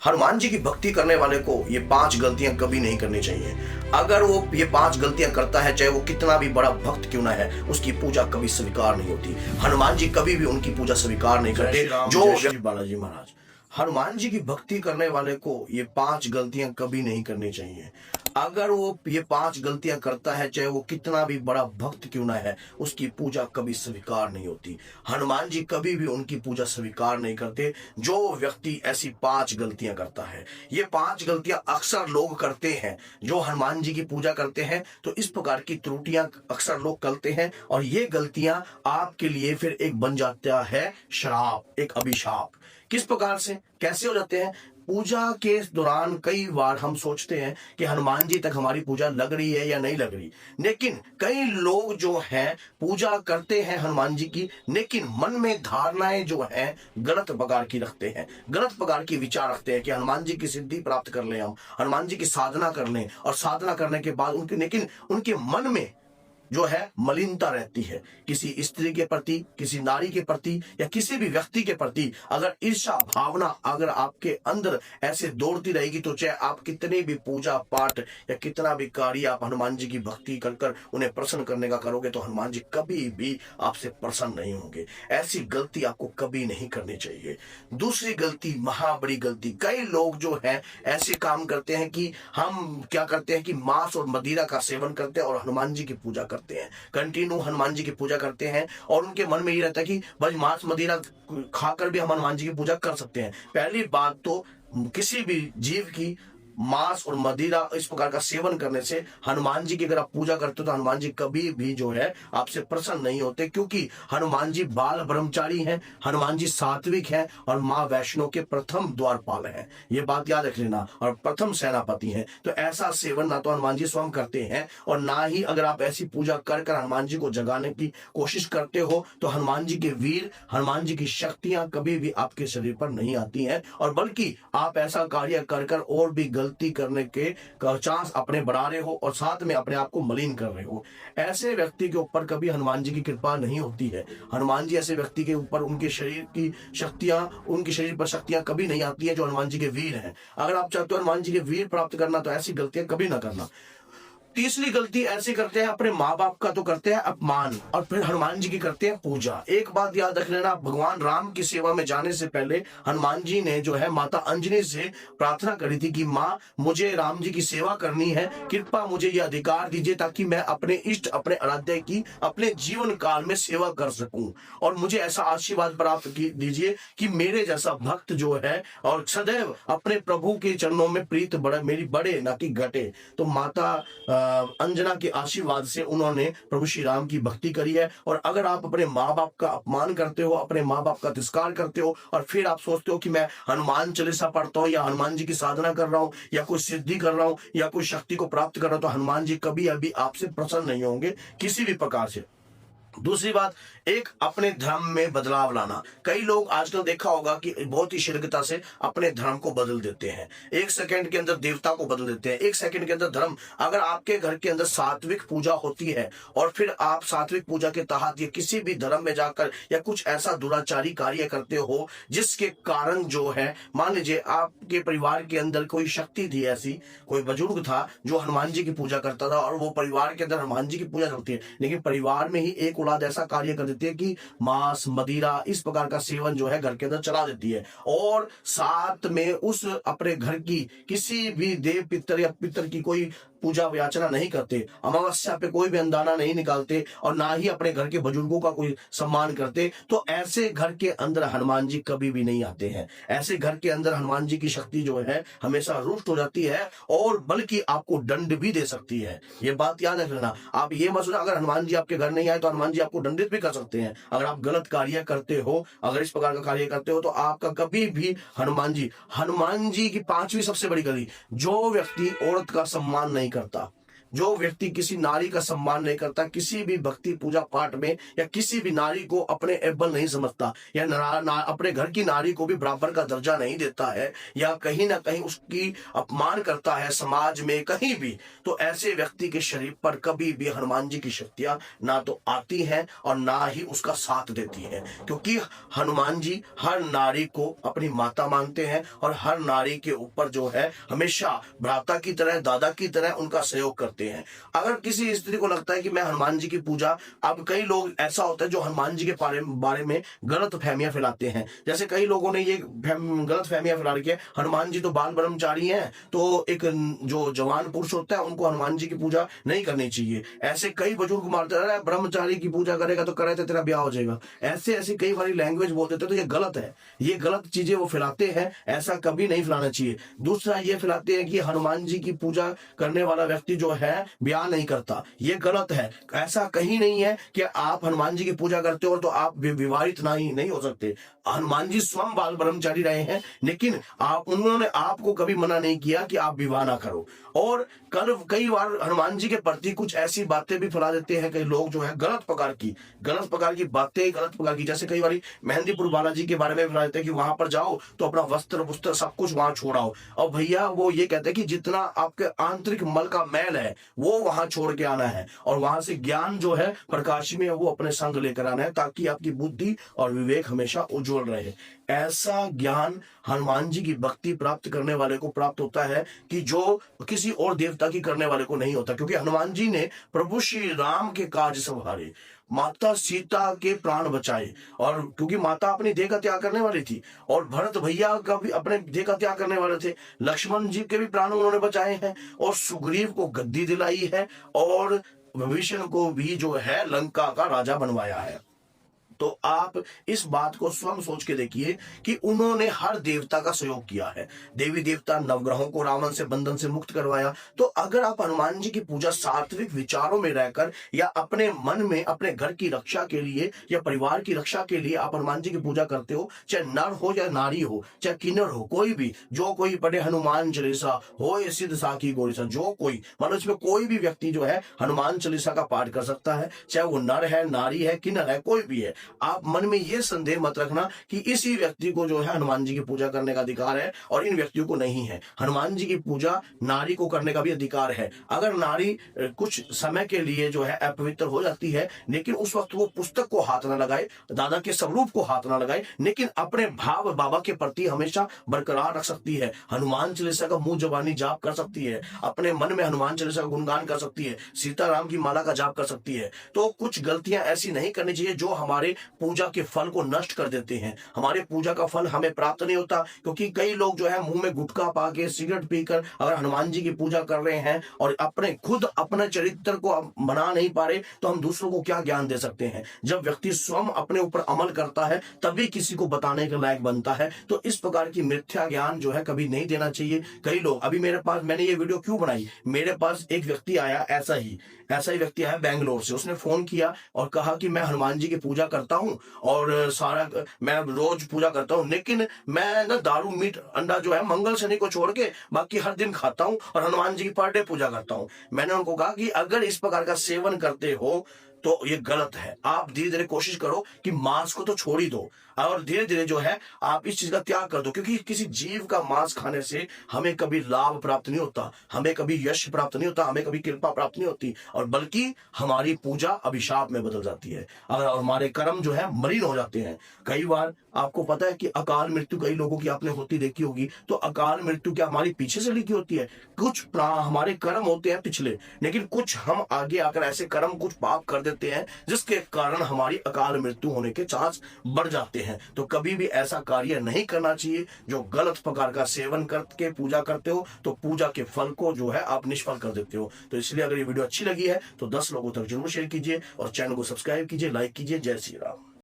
हनुमान जी की भक्ति करने वाले को ये 5 गलतियां कभी नहीं करनी चाहिए। अगर वो ये 5 गलतियां करता है, चाहे वो कितना भी बड़ा भक्त क्यों ना है, उसकी पूजा कभी स्वीकार नहीं होती। हनुमान जी कभी भी उनकी पूजा स्वीकार नहीं करते। जो श्री बालाजी महाराज, हनुमान जी की भक्ति करने वाले को ये 5 गलतियां कभी नहीं करनी चाहिए। अगर वो ये 5 गलतियां करता है, चाहे वो कितना भी बड़ा भक्त क्यों ना है, उसकी पूजा कभी स्वीकार नहीं होती। हनुमान जी कभी भी उनकी पूजा स्वीकार नहीं करते। जो व्यक्ति ऐसी 5 गलतियां करता है, ये 5 गलतियां अक्सर लोग करते हैं जो हनुमान जी की पूजा करते हैं। तो इस प्रकार की त्रुटियां अक्सर लोग करते हैं और ये गलतियां आपके लिए फिर एक बन जाता है श्राप, एक अभिशाप। किस प्रकार से, कैसे हो जाते हैं? पूजा के दौरान कई बार हम सोचते हैं कि हनुमान जी तक हमारी पूजा लग रही है या नहीं लग रही, लेकिन कई लोग जो हैं पूजा करते हैं हनुमान जी की, लेकिन मन में धारणाएं जो हैं गलत प्रकार की रखते हैं, गलत प्रकार की विचार रखते हैं कि हनुमान जी की सिद्धि प्राप्त कर लें, हम हनुमान जी की साधना कर लें, और साधना करने के बाद उनके, लेकिन उनके मन में जो है मलिनता रहती है। किसी स्त्री के प्रति, किसी नारी के प्रति या किसी भी व्यक्ति के प्रति अगर ईर्ष्या भावना अगर आपके अंदर ऐसे दौड़ती रहेगी, तो चाहे आप कितने भी पूजा पाठ या कितना भी कार्य आप हनुमान जी की भक्ति कर कर उन्हें प्रसन्न करने का करोगे, तो हनुमान जी कभी भी आपसे प्रसन्न नहीं होंगे। ऐसी गलती आपको कभी नहीं करनी चाहिए। दूसरी गलती, महाबड़ी गलती, कई लोग जो है ऐसे काम करते हैं कि हम क्या करते हैं कि मांस और मदिरा का सेवन करते हैं और हनुमान जी की पूजा करते हैं, कंटिन्यू हनुमान जी की पूजा करते हैं, और उनके मन में ये रहता है कि भाई मांस मदिरा खाकर भी हम हनुमान जी की पूजा कर सकते हैं। पहली बात तो किसी भी जीव की मांस और मदिरा इस प्रकार का सेवन करने से हनुमान जी की अगर आप पूजा करते हो तो हनुमान जी कभी भी जो है आपसे प्रसन्न नहीं होते, क्योंकि हनुमान जी बाल ब्रह्मचारी हैं, हनुमान जी सात्विक हैं और मां वैष्णो के प्रथम द्वारपाल हैं। ये बात याद रख लेना, और प्रथम सेनापति हैं। तो ऐसा सेवन ना तो हनुमान जी स्वयं करते हैं, और ना ही अगर आप ऐसी पूजा कर कर हनुमान जी को जगाने की कोशिश करते हो, तो हनुमान जी के वीर, हनुमान जी की शक्तियां कभी भी आपके शरीर पर नहीं आती हैं, और बल्कि आप ऐसा कार्य कर कर और भी गलती करने के चांस अपने बढ़ा रहे हो और साथ में अपने आप को मलिन कर रहे हो। ऐसे व्यक्ति के ऊपर कभी हनुमान जी की कृपा नहीं होती है। हनुमान जी ऐसे व्यक्ति के ऊपर, उनके शरीर की शक्तियां, उनके शरीर पर शक्तियां कभी नहीं आती है जो हनुमान जी के वीर हैं। अगर आप चाहते हो हनुमान जी के वीर प्राप्त करना, तो ऐसी गलतियां कभी ना करना। तीसरी गलती ऐसे करते हैं, अपने माँ बाप का तो करते हैं अपमान, और फिर हनुमान जी की करते हैं पूजा। एक बात याद रख लेना, भगवान राम की सेवा में जाने से पहले हनुमान जी ने जो है माता अंजनी से प्रार्थना करी थी कि माँ, मुझे राम जी की सेवा करनी है, कृपा मुझे यह अधिकार दीजिए ताकि मैं अपने इष्ट, अपने आराध्य की अपने जीवन काल में सेवा कर सकूं, और मुझे ऐसा आशीर्वाद प्राप्त दीजिए कि मेरे जैसा भक्त जो है और सदैव अपने प्रभु के चरणों में प्रीत बढ़े, मेरी बढ़े ना कि घटे। तो माता अंजना के आशीर्वाद से उन्होंने प्रभु श्री राम की भक्ति करी है। और अगर आप अपने माँ बाप का अपमान करते हो, अपने माँ बाप का तिरस्कार करते हो, और फिर आप सोचते हो कि मैं हनुमान चालीसा पढ़ता हूँ या हनुमान जी की साधना कर रहा हूँ या कोई सिद्धि कर रहा हूँ या कोई शक्ति को प्राप्त कर रहा हूँ, तो हनुमान जी कभी अभी आपसे प्रसन्न नहीं होंगे किसी भी प्रकार से। दूसरी बात, एक अपने धर्म में बदलाव लाना। कई लोग आजकल देखा होगा कि बहुत ही शीघ्रता से अपने धर्म को बदल देते हैं। एक सेकंड के अंदर देवता को बदल देते हैं, एक सेकंड के अंदर धर्म। अगर आपके घर के अंदर सात्विक पूजा होती है और फिर आप सात्विक पूजा के तहत या किसी भी धर्म में जाकर या कुछ ऐसा दुराचारी कार्य करते हो जिसके कारण जो है, मान लीजिए आपके परिवार के अंदर कोई शक्ति थी, ऐसी कोई बुजुर्ग था जो हनुमान जी की पूजा करता था, और वो परिवार के अंदर हनुमान जी की पूजा होती है, लेकिन परिवार में ही एक ऐसा कार्य कर देती है कि मांस मदिरा इस प्रकार का सेवन जो है घर के अंदर चला देती है, और साथ में उस अपने घर की किसी भी देव पितर या पितर की कोई पूजा याचना नहीं करते, अमावस्या पे कोई भी अंदाना नहीं निकालते, और ना ही अपने घर के बुजुर्गों का कोई सम्मान करते। तो ऐसे घर के अंदर हनुमान जी कभी भी नहीं आते हैं। ऐसे घर के अंदर हनुमान जी की शक्ति जो है हमेशा रुष्ट हो जाती है, और बल्कि आपको दंड भी दे सकती है। ये बात याद रखना। आप ये मत सोचना अगर हनुमान जी आपके घर नहीं आए तो हनुमान जी आपको दंडित भी कर सकते हैं। अगर आप गलत कार्य करते हो, अगर इस प्रकार का कार्य करते हो, तो आपका कभी भी हनुमान जी की 5वीं सबसे बड़ी गलती, जो व्यक्ति औरत का सम्मान नहीं करता, जो व्यक्ति किसी नारी का सम्मान नहीं करता, किसी भी भक्ति पूजा पाठ में या किसी भी नारी को अपने एबल नहीं समझता, या अपने घर की नारी को भी बराबर का दर्जा नहीं देता है, या कहीं ना कहीं उसकी अपमान करता है समाज में कहीं भी, तो ऐसे व्यक्ति के शरीर पर कभी भी हनुमान जी की शक्तियां ना तो आती हैं और ना ही उसका साथ देती हैं। क्योंकि हनुमान जी हर नारी को अपनी माता मानते हैं और हर नारी के ऊपर जो है हमेशा भ्राता की तरह, दादा की तरह उनका सहयोग करते हैं। अगर किसी स्त्री को लगता है कि मैं हनुमान जी की पूजा, अब कई लोग ऐसा होता है जो हनुमान जी के बारे में गलत फहमियां फैलाते हैं। जैसे कई लोगों ने ये गलत फहमियां फैला रखी है, हनुमान जी तो बाल ब्रह्मचारी हैं, तो एक जो जवान पुरुष होता है उनको हनुमान जी की पूजा नहीं करनी चाहिए। ऐसे कई बुजुर्ग मारते रहे, ब्रह्मचारी की पूजा करेगा तो करे तो तेरा ब्याह हो जाएगा, ऐसे ऐसी कई बारी लैंग्वेज बोल देते, तो ये गलत है। ये गलत चीजें वो फैलाते हैं, ऐसा कभी नहीं फैलाना चाहिए। दूसरा ये फैलाते हैं कि हनुमान जी की पूजा करने वाला व्यक्ति जो है ब्याह नहीं करता, ये गलत है। ऐसा कहीं नहीं है कि आप हनुमान जी की पूजा करते हो तो आप विवाहित नहीं हो सकते। हनुमान जी स्वयं बाल ब्रह्मचारी रहे हैं, लेकिन उन्होंने आपको कभी मना नहीं किया कि आप विवाह ना करो। और कई बार हनुमान जी के प्रति कुछ ऐसी बातें भी फैला देते हैं कई लोग जो है, गलत प्रकार की बातें, गलत प्रकार की। जैसे कई बार मेहंदीपुर बालाजी के बारे में फैला देते हैं कि वहां पर जाओ तो अपना वस्त्र सब कुछ वहां छोड़ाओ, और भैया वो ये कहते हैं कि जितना आपके आंतरिक मल का मैल है वो वहां छोड़ के आना है, और वहां से ज्ञान जो है प्रकाश में वो अपने संग लेकर आना है, ताकि आपकी बुद्धि और विवेक हमेशा उज्जवल रहे। ऐसा ज्ञान हनुमान जी की भक्ति प्राप्त करने वाले को प्राप्त होता है कि जो किसी और देवता की करने वाले को नहीं होता। क्योंकि हनुमान जी ने प्रभु श्री राम के कार्य संभाले, माता सीता के प्राण बचाए, और क्योंकि माता अपनी देह का त्याग करने वाली थी, और भरत भैया का भी अपने देह का त्याग करने वाले थे, लक्ष्मण जी के भी प्राण उन्होंने बचाए हैं, और सुग्रीव को गद्दी दिलाई है, और विभीषण को भी जो है लंका का राजा बनवाया है। तो आप इस बात को स्वयं सोच के देखिए कि उन्होंने हर देवता का सहयोग किया है, देवी देवता नवग्रहों को रावण से बंधन से मुक्त करवाया। तो अगर आप हनुमान जी की पूजा सात्विक विचारों में रहकर या अपने मन में अपने घर की रक्षा के लिए या परिवार की रक्षा के लिए आप हनुमान जी की पूजा करते हो, चाहे नर हो या नारी हो, चाहे किन्नर हो, कोई भी, जो कोई पढ़े हनुमान चालीसा हो या सिद्ध साखी गौरीसा, जो कोई मतलब इसमें कोई भी व्यक्ति जो है हनुमान चालीसा का पाठ कर सकता है, चाहे वो नर है, नारी है, किन्नर है, कोई भी है। आप मन में यह संदेह मत रखना कि इसी व्यक्ति को जो है हनुमान जी की पूजा करने का अधिकार है और इन व्यक्तियों को नहीं है। हनुमान जी की पूजा नारी को करने का भी अधिकार है। अगर नारी कुछ समय के लिए जो है अपवित्र हो जाती है, लेकिन उस वक्त वो पुस्तक को हाथ न लगाए, दादा के स्वरूप को हाथ न लगाए, लेकिन अपने भाव बाबा के प्रति हमेशा बरकरार रख सकती है। हनुमान चालीसा का मुंह जबानी जाप कर सकती है, अपने मन में हनुमान चालीसा का गुणगान कर सकती है, सीताराम की माला का जाप कर सकती है। तो कुछ गलतियां ऐसी नहीं करनी चाहिए जो हमारे पूजा के फल को नष्ट कर देते हैं। हमारे पूजा का फल हमें प्राप्त नहीं होता, क्योंकि कई लोग जो है मुंह में गुटखा पाके सिगरेट पीकर अगर हनुमान जी की पूजा कर रहे हैं और अपने चरित्र को बना नहीं पा रहे, तो हम दूसरों को क्या ज्ञान दे सकते हैं। जब व्यक्ति स्वयं अपने ऊपर अमल करता है तभी किसी को बताने के लायक बनता है। तो इस प्रकार की मिथ्या ज्ञान जो है कभी नहीं देना चाहिए। कई लोग, अभी मेरे पास, मैंने ये वीडियो क्यों बनाई, मेरे पास एक व्यक्ति आया, ऐसा ही व्यक्ति आया बेंगलोर से। उसने फोन किया और कहा कि मैं हनुमान जी की पूजा करता हूं और मैं रोज पूजा करता हूं, लेकिन मैं ना दारू मीट अंडा जो है मंगल शनि को छोड़ के बाकी हर दिन खाता हूं और हनुमान जी की पर डे पूजा करता हूं। मैंने उनको कहा कि अगर इस प्रकार का सेवन करते हो तो ये गलत है। आप धीरे धीरे कोशिश करो कि मांस को तो छोड़ ही दो और धीरे धीरे जो है आप इस चीज का त्याग कर दो, क्योंकि किसी जीव का मांस खाने से हमें कभी लाभ प्राप्त नहीं होता, हमें कभी यश प्राप्त नहीं होता, हमें कभी कृपा प्राप्त नहीं होती, और बल्कि हमारी पूजा अभिशाप में बदल जाती है और हमारे कर्म जो है मलिन हो जाते हैं। कई बार आपको पता है कि अकाल मृत्यु कई लोगों की आपने होती देखी होगी। तो अकाल मृत्यु क्या हमारी पीछे से लिखी होती है? कुछ हमारे कर्म होते हैं पिछले, लेकिन कुछ हम आगे आकर ऐसे कर्म कुछ पाप कर देते हैं जिसके कारण हमारी अकाल मृत्यु होने के चांस बढ़ जाते हैं। तो कभी भी ऐसा कार्य नहीं करना चाहिए। जो गलत प्रकार का सेवन करके पूजा करते हो तो पूजा के फल को जो है आप निष्फल कर देते हो। तो इसलिए अगर ये वीडियो अच्छी लगी है तो 10 लोगों तक जरूर शेयर कीजिए और चैनल को सब्सक्राइब कीजिए, लाइक कीजिए। जय श्री राम।